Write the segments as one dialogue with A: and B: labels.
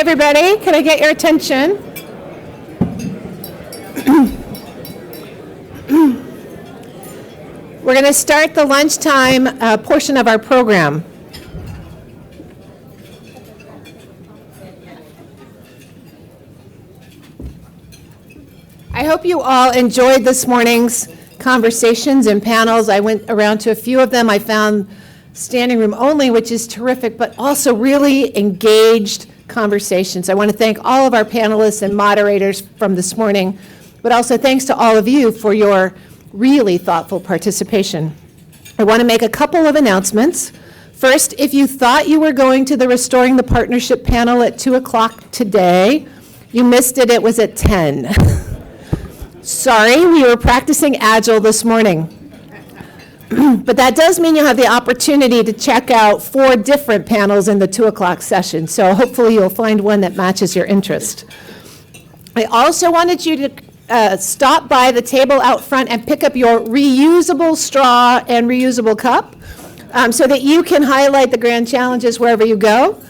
A: everybody. Can I get your attention? We're going to start the lunchtime portion of our program. I hope you all enjoyed this morning's conversations and panels. I went around to a few of them. I found standing room only, which is terrific, but also really engaged conversations. I want to thank all of our panelists and moderators from this morning, but also thanks to all of you for your really thoughtful participation. I want to make a couple of announcements. First, if you thought you were going to the Restoring the Partnership panel at 2 o'clock today, you missed it. It was at 10. Sorry, we were practicing Agile this morning. But that does mean you'll have the opportunity to check out 4 different panels in the 2 o'clock session. So hopefully you'll find one that matches your interest. I also wanted you to stop by the table out front and pick up your reusable straw and reusable cup so that you can highlight the grand challenges wherever you go.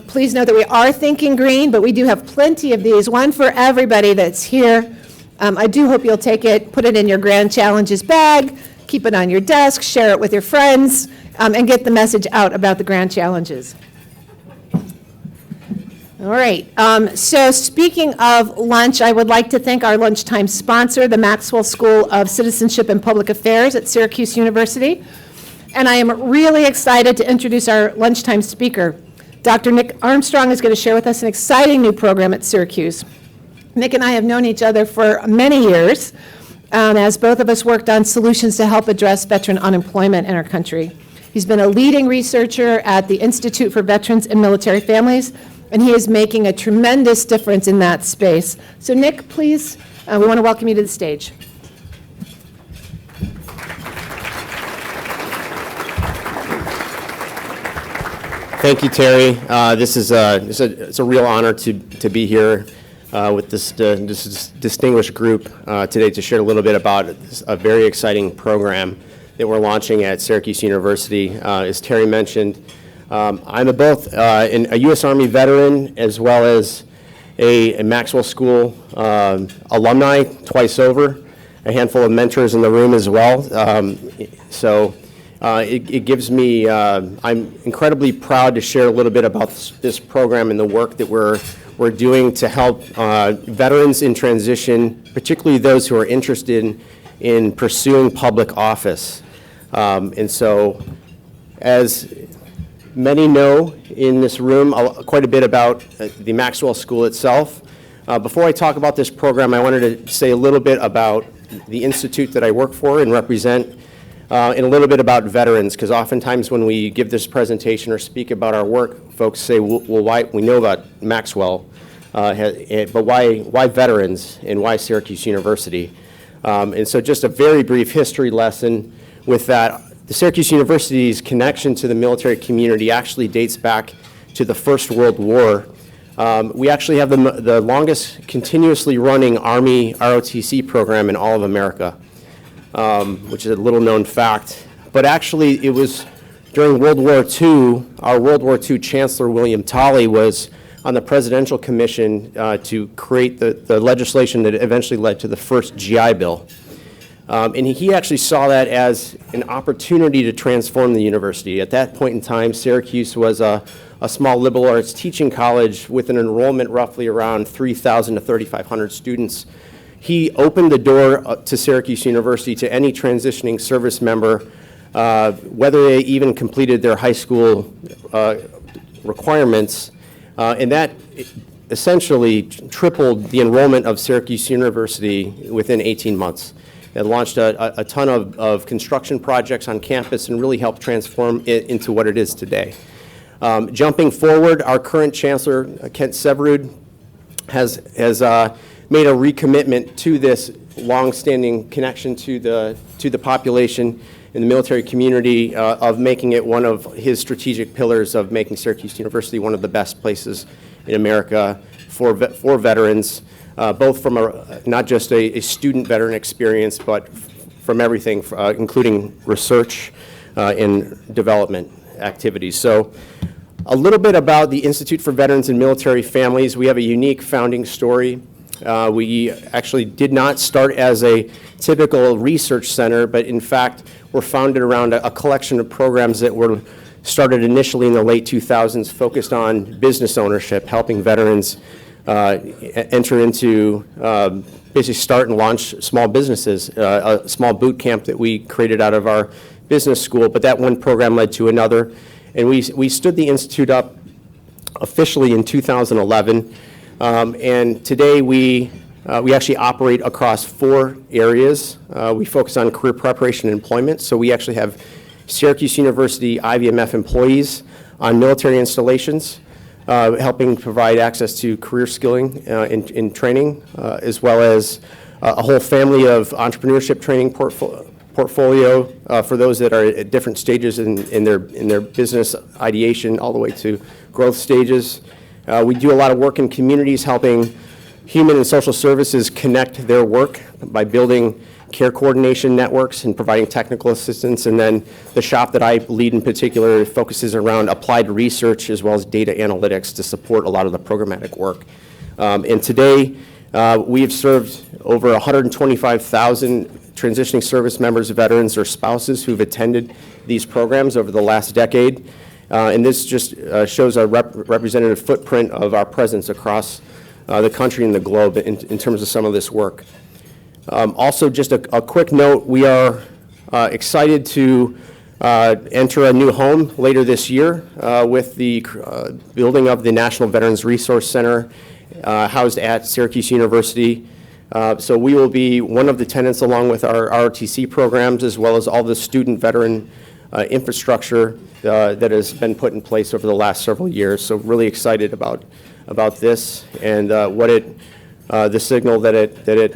A: Please know that we are thinking green, but we do have plenty of these, one for everybody that's here. I do hope you'll take it, put it in your grand challenges bag, keep it on your desk, share it with your friends, and get the message out about the grand challenges. All right, so speaking of lunch, I would like to thank our lunchtime sponsor, the Maxwell School of Citizenship and Public Affairs at Syracuse University. And I am really excited to introduce our lunchtime speaker. Dr. Nick Armstrong is going to share with us an exciting new program at Syracuse. Nick and I have known each other for many years, as both of us worked on solutions to help address veteran unemployment in our country. He's been a leading researcher at the Institute for Veterans and Military Families, and he is making a tremendous difference in that space. So Nick, please, we want to welcome you to the stage.
B: Thank you, Terry. It's a real honor to be here with this distinguished group today to share a little bit about a very exciting program that we're launching at Syracuse University. As Terry mentioned, I'm both a U.S. Army veteran as well as a Maxwell School alumni twice over, a handful of mentors in the room as well. It gives me, I'm incredibly proud to share a little bit about this program and the work that we're doing to help veterans in transition, particularly those who are interested in pursuing public office. And so, as many know in this room, quite a bit about the Maxwell School itself. Before I talk about this program, I wanted to say a little bit about the institute that I work for and represent, and a little bit about veterans, because oftentimes when we give this presentation or speak about our work, folks say, well, why, we know about Maxwell, but why veterans and why Syracuse University? And so just a very brief history lesson with that. The Syracuse University's connection to the military community actually dates back to the First World War. We actually have the longest continuously running Army ROTC program in all of America. Which is a little known fact. But actually, it was during World War II, our World War II Chancellor William Tolley was on the Presidential Commission to create the legislation that eventually led to the first GI Bill. And he actually saw that as an opportunity to transform the university. At that point in time, Syracuse was a small liberal arts teaching college with an enrollment roughly around 3,000 to 3,500 students. He opened the door to Syracuse University to any transitioning service member, whether they even completed their high school requirements, and that essentially tripled the enrollment of Syracuse University within 18 months. It launched a ton of construction projects on campus and really helped transform it into what it is today. Jumping forward, our current chancellor, Kent Severud, has made a recommitment to this long-standing connection to the population in the military community of making it one of his strategic pillars of making Syracuse University one of the best places in America for veterans, both from not just a student veteran experience, but from everything, including research and development activities. So A little bit about the Institute for Veterans and Military Families. We have a unique founding story. We actually did not start as a typical research center, but in fact, we're founded around a collection of programs that were started initially in the late 2000s, focused on business ownership, helping veterans enter into, basically start and launch small businesses, a small boot camp that we created out of our business school, but that one program led to another. And we stood the Institute up officially in 2011. And today we actually operate across 4 areas. We focus on career preparation and employment. So we actually have Syracuse University IVMF employees on military installations, helping provide access to career skilling in training, as well as a whole family of entrepreneurship training portfolio for those that are at different stages in their business ideation all the way to growth stages. We do a lot of work in communities helping human and social services connect their work by building care coordination networks and providing technical assistance. And then the shop that I lead in particular focuses around applied research as well as data analytics to support a lot of the programmatic work. And today we have served over 125,000 transitioning service members, veterans, or spouses who've attended these programs over the last decade. And this just shows a representative footprint of our presence across the country and the globe in terms of some of this work. Also, just a quick note, we are excited to enter a new home later this year with the building of the National Veterans Resource Center housed at Syracuse University. So we will be one of the tenants along with our ROTC programs, as well as all the student veteran infrastructure that has been put in place over the last several years. So really excited about this and the signal that it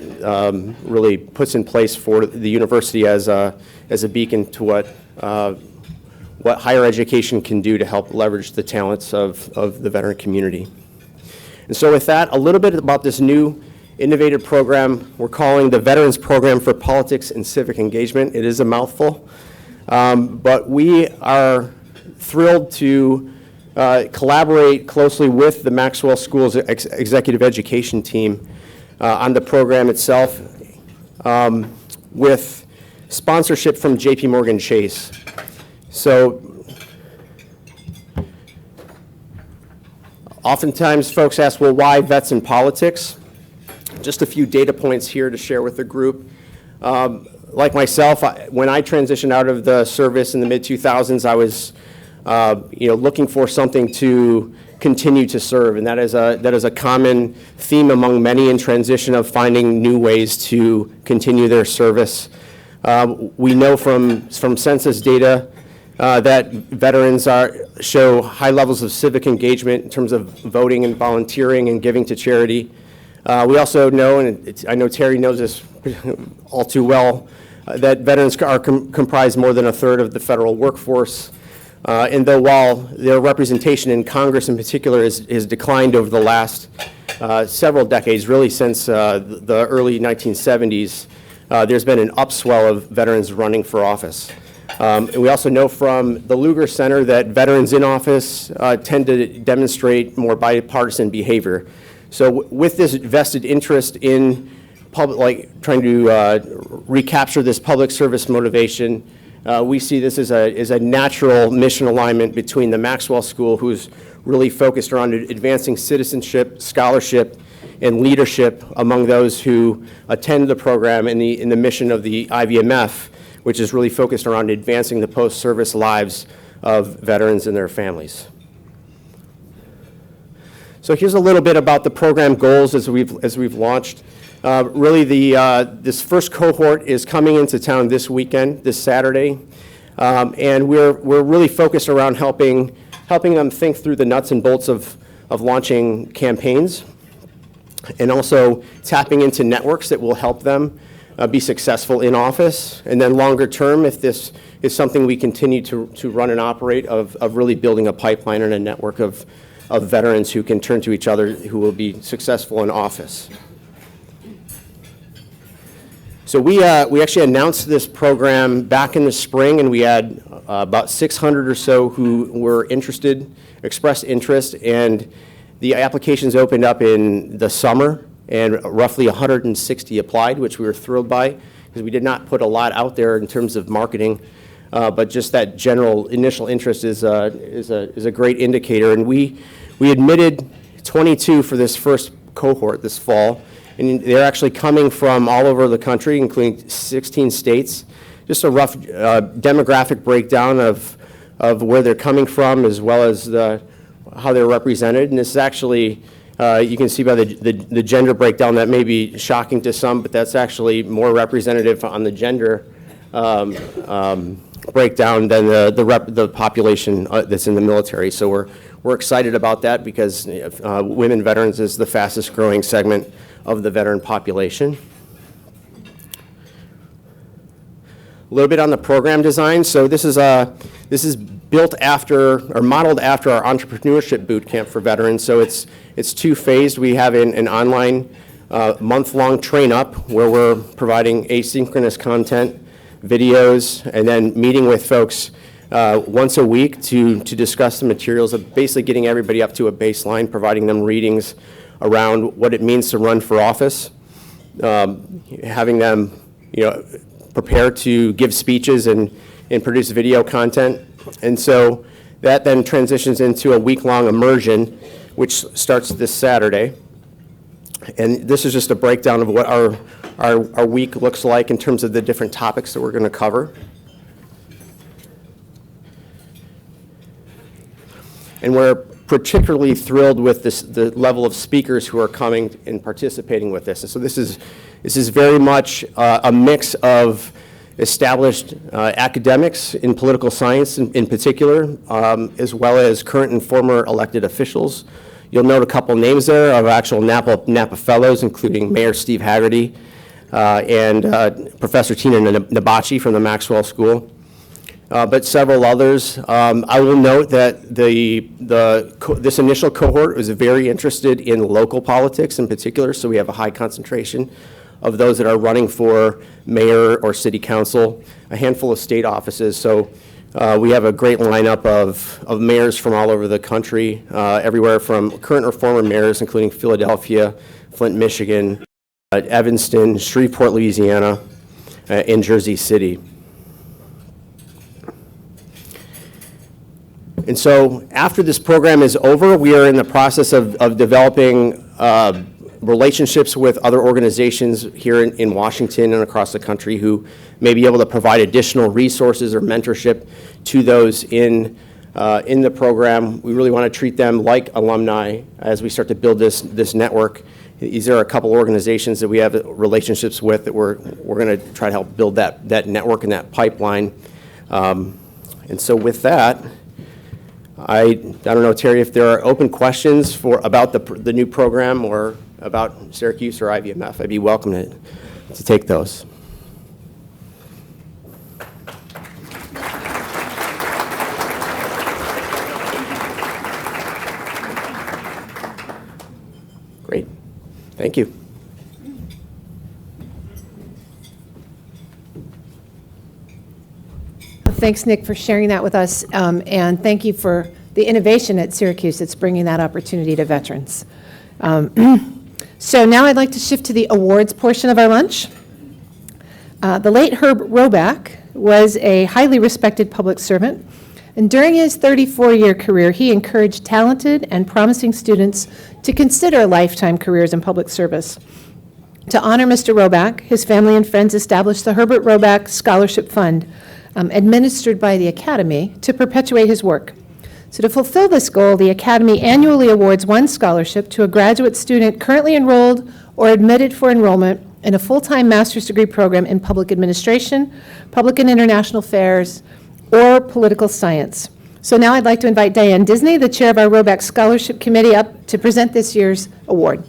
B: really puts in place for the university as a beacon to what higher education can do to help leverage the talents of the veteran community. And so with that, a little bit about this new innovative program we're calling the Veterans Program for Politics and Civic Engagement. It is a mouthful, but we are thrilled to collaborate closely with the Maxwell School's executive education team on the program itself with sponsorship from JP Morgan Chase. So oftentimes folks ask, well, why vets in politics? Just a few data points here to share with the group. Like myself, when I transitioned out of the service in the mid-2000s, I was looking for something to continue to serve, and that is a common theme among many in transition of finding new ways to continue their service. We know from census data that veterans show high levels of civic engagement in terms of voting and volunteering and giving to charity. We also know, and I know Terry knows this all too well, that veterans are comprise more than a third of the federal workforce. And though while their representation in Congress in particular has declined over the last several decades, really since the early 1970s, there's been an upswell of veterans running for office. And we also know from the Lugar Center that veterans in office tend to demonstrate more bipartisan behavior. So with this vested interest in trying to recapture this public service motivation, we see this as a natural mission alignment between the Maxwell School, who's really focused around advancing citizenship, scholarship, and leadership among those who attend the program, and the mission of the IVMF, which is really focused around advancing the post-service lives of veterans and their families. So here's a little bit about the program goals as we've launched. Really, this first cohort is coming into town this weekend, this Saturday, and we're really focused around helping them think through the nuts and bolts of launching campaigns, and also tapping into networks that will help them be successful in office. And then longer term, if this is something we continue to run and operate, of really building a pipeline and a network of veterans who can turn to each other who will be successful in office. So we actually announced this program back in the spring, and we had about 600 or so who were interested, expressed interest, and the applications opened up in the summer, and roughly 160 applied, which we were thrilled by, because we did not put a lot out there in terms of marketing, but just that general initial interest is a great indicator. And we admitted 22 for this first cohort this fall, and they're actually coming from all over the country, including 16 states. Just a rough demographic breakdown of where they're coming from, as well as how they're represented. And this is actually, you can see by the gender breakdown, that may be shocking to some, but that's actually more representative on the gender breakdown than the population that's in the military. So we're excited about that, because women veterans is the fastest growing segment of the veteran population. A little bit on the program design. So this is built after, or modeled after, our entrepreneurship boot camp for veterans. So it's two-phased. We have an online month-long train-up where we're providing asynchronous content, videos, and then meeting with folks once a week to discuss the materials, of basically getting everybody up to a baseline, providing them readings around what it means to run for office, having them, prepare to give speeches and produce video content. And so that then transitions into a week-long immersion, which starts this Saturday. And this is just a breakdown of what our week looks like in terms of the different topics that we're going to cover. And we're particularly thrilled with the level of speakers who are coming and participating with this. And so this is very much a mix of established academics in political science in particular, as well as current and former elected officials. You'll note a couple names there of actual Napa Fellows, including Mayor Steve Haggerty and Professor Tina Nabachi from the Maxwell School. But several others. I will note that this initial cohort was very interested in local politics in particular, so we have a high concentration of those that are running for mayor or city council, a handful of state offices. So we have a great lineup of mayors from all over the country, everywhere from current or former mayors, including Philadelphia, Flint, Michigan, Evanston, Shreveport, Louisiana, and Jersey City. And so after this program is over, we are in the process of developing relationships with other organizations here in Washington and across the country who may be able to provide additional resources or mentorship to those in the program. We really want to treat them like alumni as we start to build this network. These are a couple organizations that we have relationships with that we're going to try to help build that network and that pipeline. And so with that, I don't know, Terry, if there are open questions about the new program or about Syracuse or IVMF, I'd be welcome to take those. Great. Thank you.
A: Thanks, Nick, for sharing that with us, and thank you for the innovation at Syracuse that's bringing that opportunity to veterans. So now I'd like to shift to the awards portion of our lunch. The late Herbert Roback was a highly respected public servant, and during his 34-year career, he encouraged talented and promising students to consider lifetime careers in public service. To honor Mr. Roback, his family and friends established the Herbert Roback Scholarship Fund, administered by the Academy, to perpetuate his work. So to fulfill this goal, the Academy annually awards one scholarship to a graduate student currently enrolled or admitted for enrollment in a full-time master's degree program in public administration, public and international affairs, or political science. So now I'd like to invite Diane Disney, the chair of our Roback Scholarship Committee, up to present this year's award.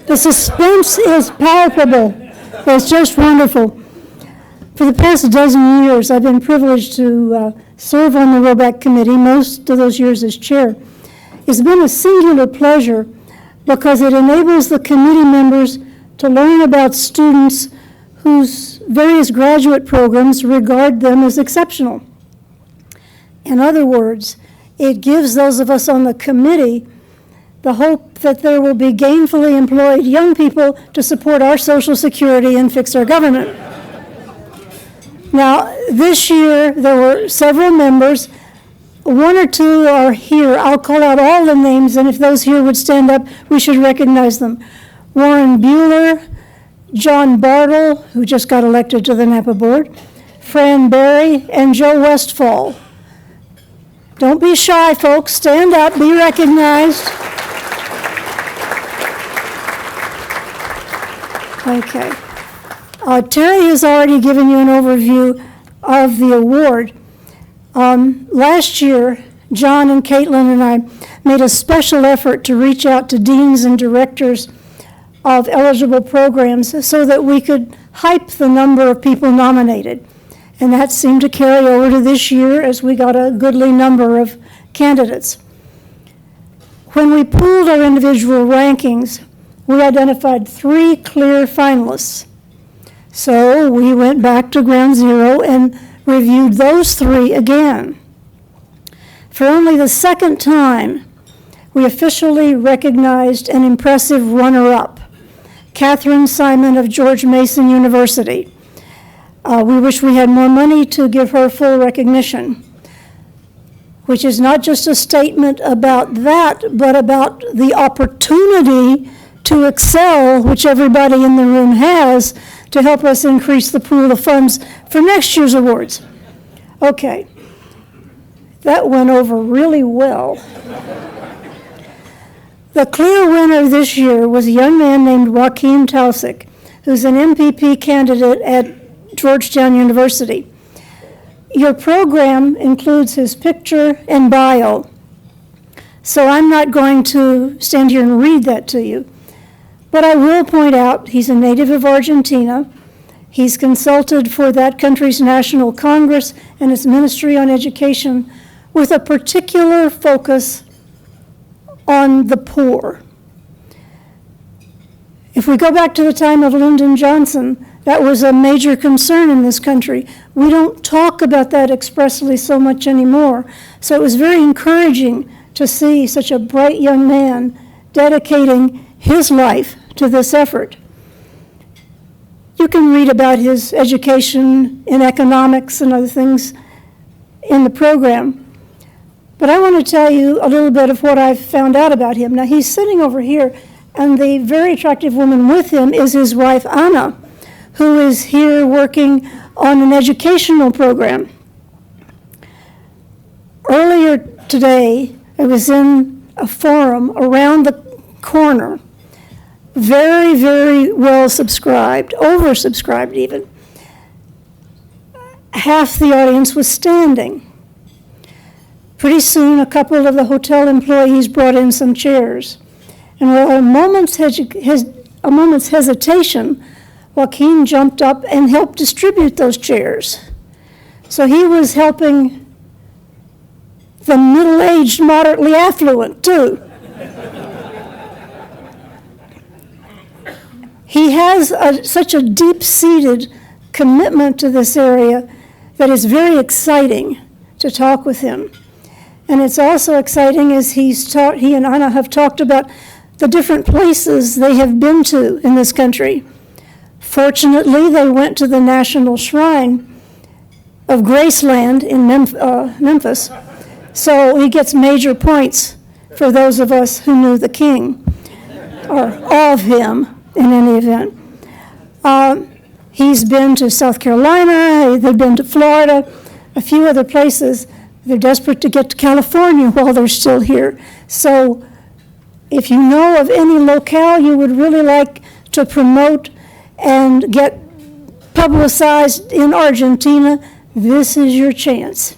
C: The suspense is palpable. It's just wonderful. For the past dozen years, I've been privileged to serve on the Roback Committee, most of those years as chair. It's been a singular pleasure because it enables the committee members to learn about students whose various graduate programs regard them as exceptional. In other words, it gives those of us on the committee the hope that there will be gainfully employed young people to support our Social Security and fix our government. Now, this year, there were several members. One or two are here. I'll call out all the names, and if those here would stand up, we should recognize them. Warren Bueller, John Bartle, who just got elected to the Napa Board, Fran Berry, and Joe Westfall. Don't be shy, folks. Stand up, be recognized. Okay. Terry has already given you an overview of the award. Last year, John and Caitlin and I made a special effort to reach out to deans and directors of eligible programs so that we could hype the number of people nominated. And that seemed to carry over to this year as we got a goodly number of candidates. When we pooled our individual rankings, we identified 3 clear finalists. So we went back to ground zero and reviewed those 3 again. For only the second time, we officially recognized an impressive runner-up, Catherine Simon of George Mason University. We wish we had more money to give her full recognition, which is not just a statement about that, but about the opportunity to excel, which everybody in the room has, to help us increase the pool of funds for next year's awards. Okay, that went over really well. The clear winner this year was a young man named Joaquin Taussig, who's an MPP candidate at Georgetown University. Your program includes his picture and bio, so I'm not going to stand here and read that to you. But I will point out he's a native of Argentina. He's consulted for that country's National Congress and its Ministry on Education with a particular focus on the poor. If we go back to the time of Lyndon Johnson, that was a major concern in this country. We don't talk about that expressly so much anymore. So it was very encouraging to see such a bright young man dedicating his life to this effort. You can read about his education in economics and other things in the program. But I want to tell you a little bit of what I've found out about him. Now, he's sitting over here, and the very attractive woman with him is his wife, Anna, who is here working on an educational program. Earlier today, I was in a forum around the corner, very, very well subscribed, oversubscribed even. Half the audience was standing. Pretty soon, a couple of the hotel employees brought in some chairs. And with a moment's hesitation, Joaquin jumped up and helped distribute those chairs. So he was helping the middle-aged, moderately affluent, too. He has such a deep-seated commitment to this area that is very exciting to talk with him. And it's also exciting as he and Anna have talked about the different places they have been to in this country. Fortunately, they went to the National Shrine of Graceland in Memphis, so he gets major points for those of us who knew the king, or of him in any event. He's been to South Carolina, they've been to Florida, a few other places. They're desperate to get to California while they're still here. So if you know of any locale you would really like to promote and get publicized in Argentina, this is your chance.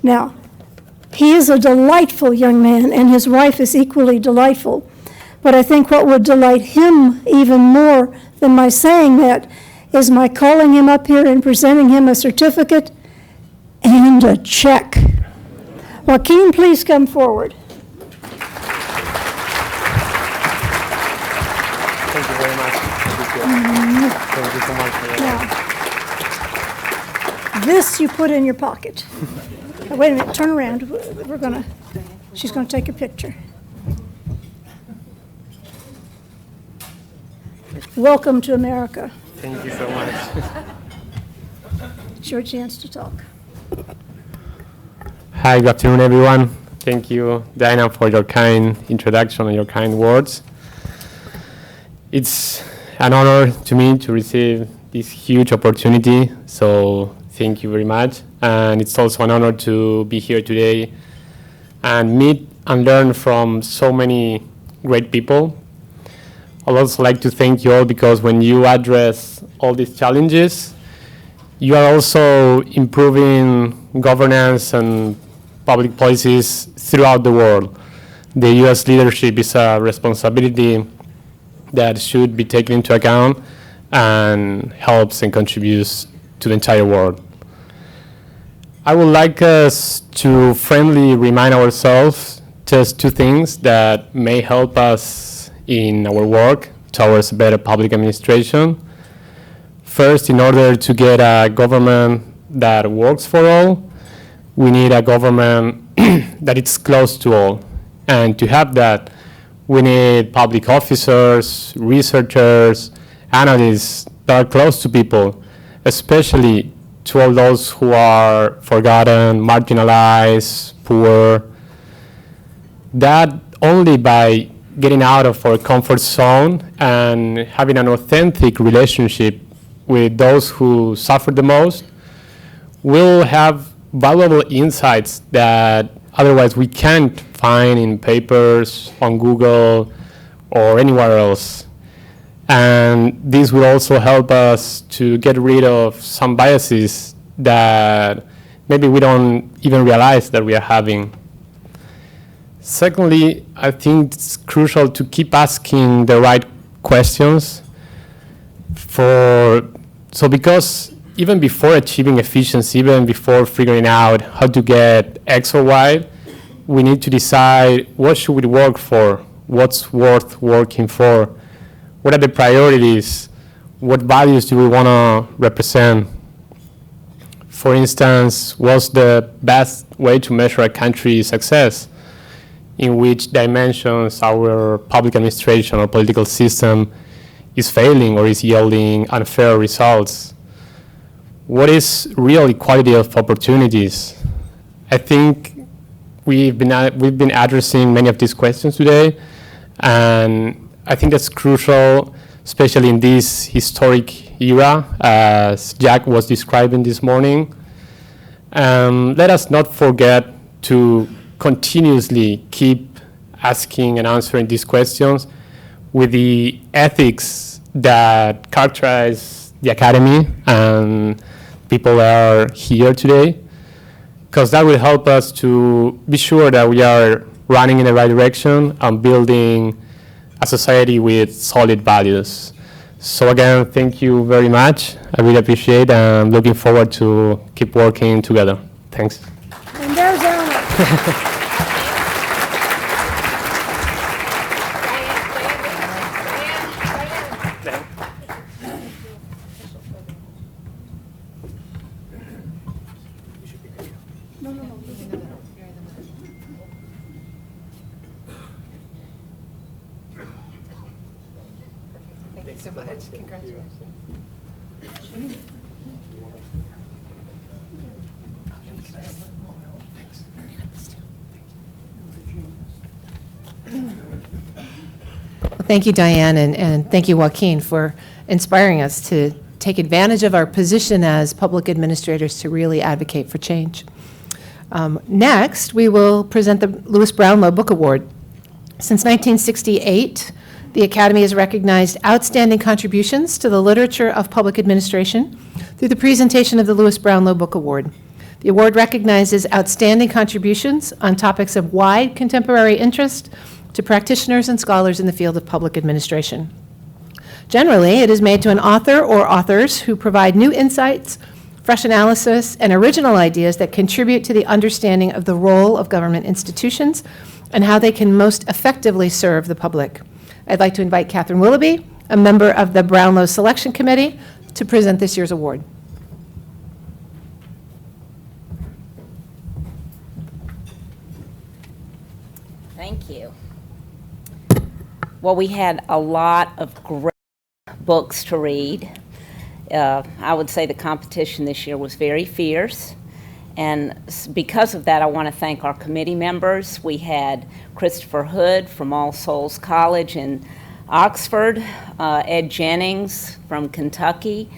C: Now, he is a delightful young man, and his wife is equally delightful. But I think what would delight him even more than my saying that is my calling him up here and presenting him a certificate and a check. Joaquin, please come forward.
D: Thank you very much. Thank you so much for that.
C: Now, this you put in your pocket. Wait a minute, turn around. She's gonna take a picture. Welcome to America.
D: Thank you so much.
C: It's your chance to talk.
D: Hi, good afternoon, everyone. Thank you, Diana, for your kind introduction and your kind words. It's an honor to me to receive this huge opportunity, so thank you very much. And it's also an honor to be here today and meet and learn from so many great people. I'd also like to thank you all because when you address all these challenges, you are also improving governance and public policies throughout the world. The U.S. leadership is a responsibility that should be taken into account and helps and contributes to the entire world. I would like us to friendly remind ourselves just two things that may help us in our work towards better public administration. First, in order to get a government that works for all, we need a government that is close to all. And to have that, we need public officers, researchers, analysts that are close to people, especially to all those who are forgotten, marginalized, poor. That only by getting out of our comfort zone and having an authentic relationship with those who suffer the most, we'll have valuable insights that otherwise we can't find in papers, on Google, or anywhere else. And this will also help us to get rid of some biases that maybe we don't even realize that we are having. Secondly, I think it's crucial to keep asking the right questions. Because even before achieving efficiency, even before figuring out how to get X or Y, we need to decide what should we work for, what's worth working for, what are the priorities, what values do we want to represent. For instance, what's the best way to measure a country's success? In which dimensions our public administration or political system is failing or is yielding unfair results? What is real equality of opportunities? I think we've been addressing many of these questions today, and I think that's crucial, especially in this historic era, as Jack was describing this morning. Let us not forget to continuously keep asking and answering these questions with the ethics that characterize the academy and people that are here today, because that will help us to be sure that we are running in the right direction and building a society with solid values. So again, thank you very much. I really appreciate it, and I'm looking forward to keep working together. Thanks.
C: And there's Anna.
A: Thanks so much. Congratulations. Thank you, Diane, and thank you, Joaquin, for inspiring us to take advantage of our position as public administrators to really advocate for change. Next, we will present the Lewis Brownlow Book Award. Since 1968, the Academy has recognized outstanding contributions to the literature of public administration through the presentation of the Lewis Brownlow Book Award. The award recognizes outstanding contributions on topics of wide contemporary interest to practitioners and scholars in the field of public administration. Generally, it is made to an author or authors who provide new insights, fresh analysis, and original ideas that contribute to the understanding of the role of government institutions and how they can most effectively serve the public. I'd like to invite Catherine Willoughby, a member of the Brownlow Selection Committee, to present this year's award.
E: Thank you. Well, we had a lot of great books to read. I would say the competition this year was very fierce. And because of that, I want to thank our committee members. We had Christopher Hood from All Souls College in Oxford, Ed Jennings from Kentucky,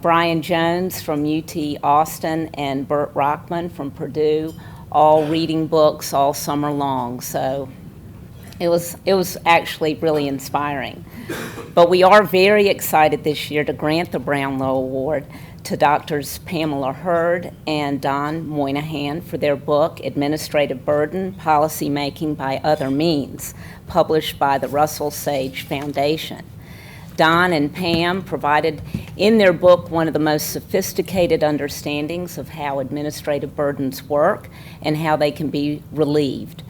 E: Brian Jones from UT Austin, and Burt Rockman from Purdue, all reading books all summer long. So it was actually really inspiring. But we are very excited this year to grant the Brownlow Award to Drs. Pamela Hurd and Don Moynihan for their book, Administrative Burden, Policymaking by Other Means, published by the Russell Sage Foundation. Don and Pam provided in their book one of the most sophisticated understandings of how administrative burdens work and how they can be relieved.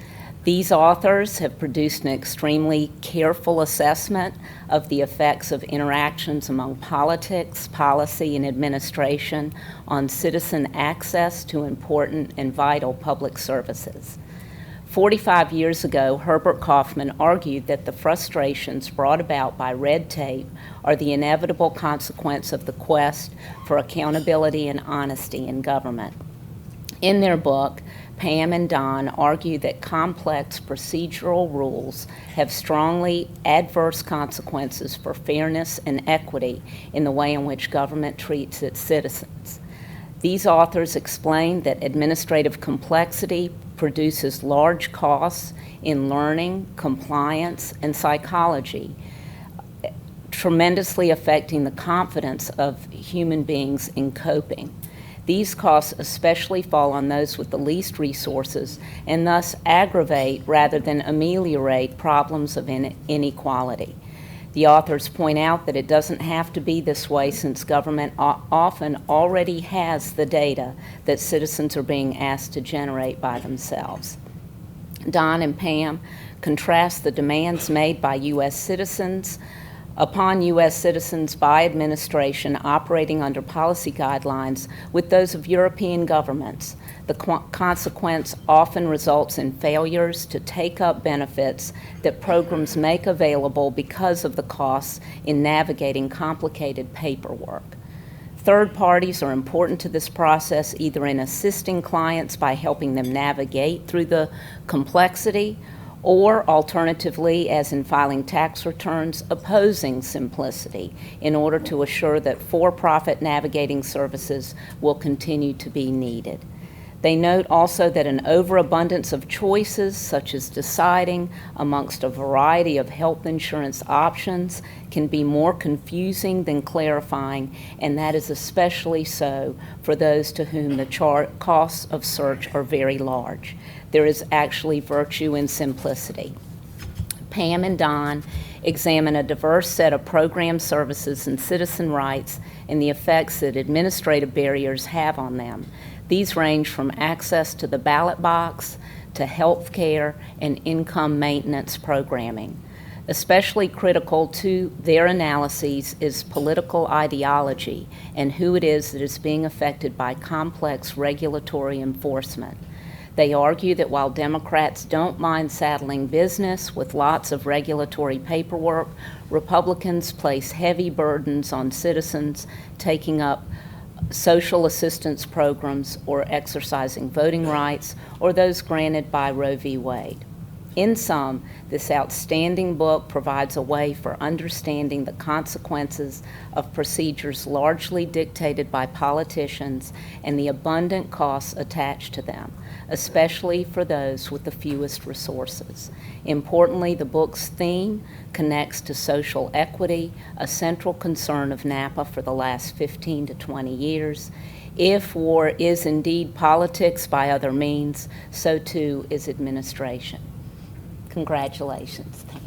E: These authors have produced an extremely careful assessment of the effects of interactions among politics, policy, and administration on citizen access to important and vital public services. 45 years ago, Herbert Kaufman argued that the frustrations brought about by red tape are the inevitable consequence of the quest for accountability and honesty in government. In their book, Pam and Don argue that complex procedural rules have strongly adverse consequences for fairness and equity in the way in which government treats its citizens. These authors explain that administrative complexity produces large costs in learning, compliance, and psychology, tremendously affecting the confidence of human beings in coping. These costs especially fall on those with the least resources and thus aggravate rather than ameliorate problems of inequality. The authors point out that it doesn't have to be this way since government often already has the data that citizens are being asked to generate by themselves. Don and Pam contrast the demands made by U.S. citizens upon U.S. citizens by administration operating under policy guidelines with those of European governments. The consequence often results in failures to take up benefits that programs make available because of the costs in navigating complicated paperwork. Third parties are important to this process, either in assisting clients by helping them navigate through the complexity, or alternatively, as in filing tax returns, opposing simplicity in order to assure that for-profit navigating services will continue to be needed. They note also that an overabundance of choices, such as deciding amongst a variety of health insurance options, can be more confusing than clarifying, and that is especially so for those to whom the costs of search are very large. There is actually virtue in simplicity. Pam and Don examine a diverse set of program services and citizen rights and the effects that administrative barriers have on them. These range from access to the ballot box to health care and income maintenance programming. Especially critical to their analyses is political ideology and who it is that is being affected by complex regulatory enforcement. They argue that while Democrats don't mind saddling business with lots of regulatory paperwork, Republicans place heavy burdens on citizens taking up social assistance programs or exercising voting rights, or those granted by Roe v. Wade. In sum, this outstanding book provides a way for understanding the consequences of procedures largely dictated by politicians and the abundant costs attached to them, especially for those with the fewest resources. Importantly, the book's theme connects to social equity, a central concern of NAPA for the last 15 to 20 years. If war is indeed politics by other means, so too is administration. Congratulations, Pam.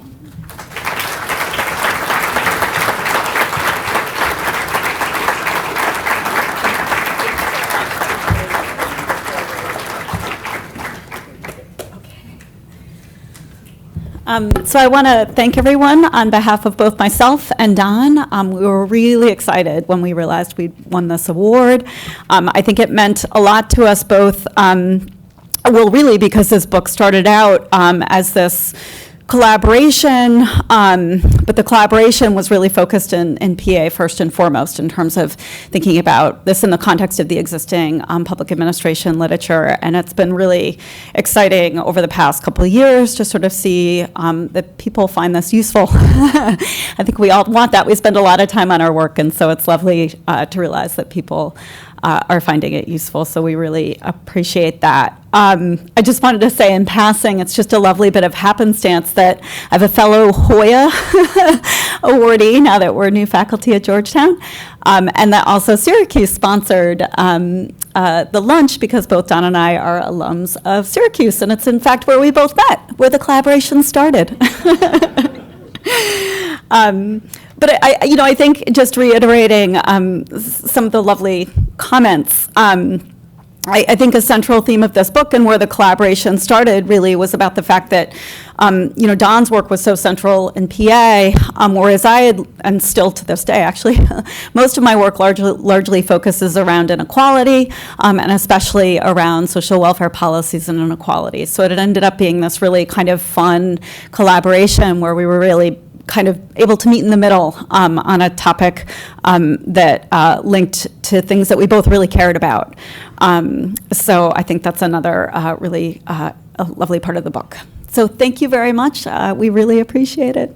F: So I want to thank everyone on behalf of both myself and Don. We were really excited when we realized we'd won this award. I think it meant a lot to us both, well, really, because this book started out as this collaboration, but the collaboration was really focused in PA first and foremost in terms of thinking about this in the context of the existing public administration literature. And it's been really exciting over the past couple of years to sort of see that people find this useful. I think we all want that. We spend a lot of time on our work, and so it's lovely to realize that people are finding it useful, so we really appreciate that. I just wanted to say in passing, it's just a lovely bit of happenstance that I have a fellow Hoya awardee now that we're new faculty at Georgetown, and that also Syracuse sponsored the lunch because both Don and I are alums of Syracuse, and it's in fact where we both met, where the collaboration started. But I think just reiterating some of the lovely comments, I think a central theme of this book and where the collaboration started really was about the fact that, Don's work was so central in PA, whereas I had, and still to this day actually, most of my work largely focuses around inequality, and especially around social welfare policies and inequality. So it ended up being this really kind of fun collaboration where we were really kind of able to meet in the middle on a topic that linked to things that we both really cared about. So I think that's another really a lovely part of the book. So thank you very much. We really appreciate it.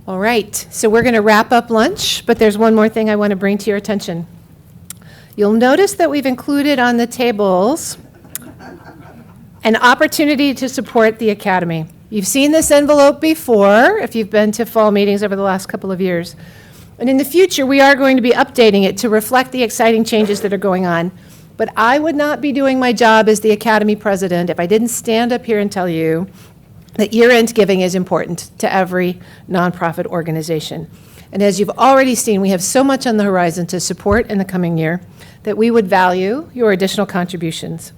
A: All right, so we're going to wrap up lunch, but there's one more thing I want to bring to your attention. You'll notice that we've included on the tables an opportunity to support the Academy. You've seen this envelope before if you've been to fall meetings over the last couple of years. And in the future, we are going to be updating it to reflect the exciting changes that are going on. But I would not be doing my job as the Academy president if I didn't stand up here and tell you that year-end giving is important to every nonprofit organization. And as you've already seen, we have so much on the horizon to support in the coming year that we would value your additional contributions.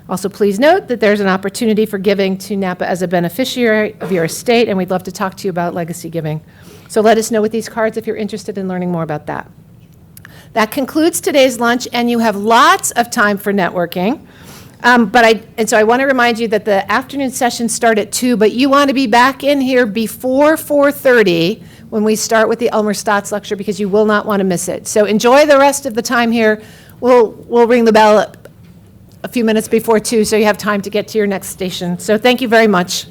A: Also, please note that there's an opportunity for giving to Napa as a beneficiary of your estate, and we'd love to talk to you about legacy giving. So let us know with these cards if you're interested in learning more about that. That concludes today's lunch, and you have lots of time for networking. So I want to remind you that the afternoon sessions start at 2, but you want to be back in here before 4:30 when we start with the Elmer Stotts lecture because you will not want to miss it. So enjoy the rest of the time here. We'll ring the bell a few minutes before 2 so you have time to get to your next station. So thank you very much.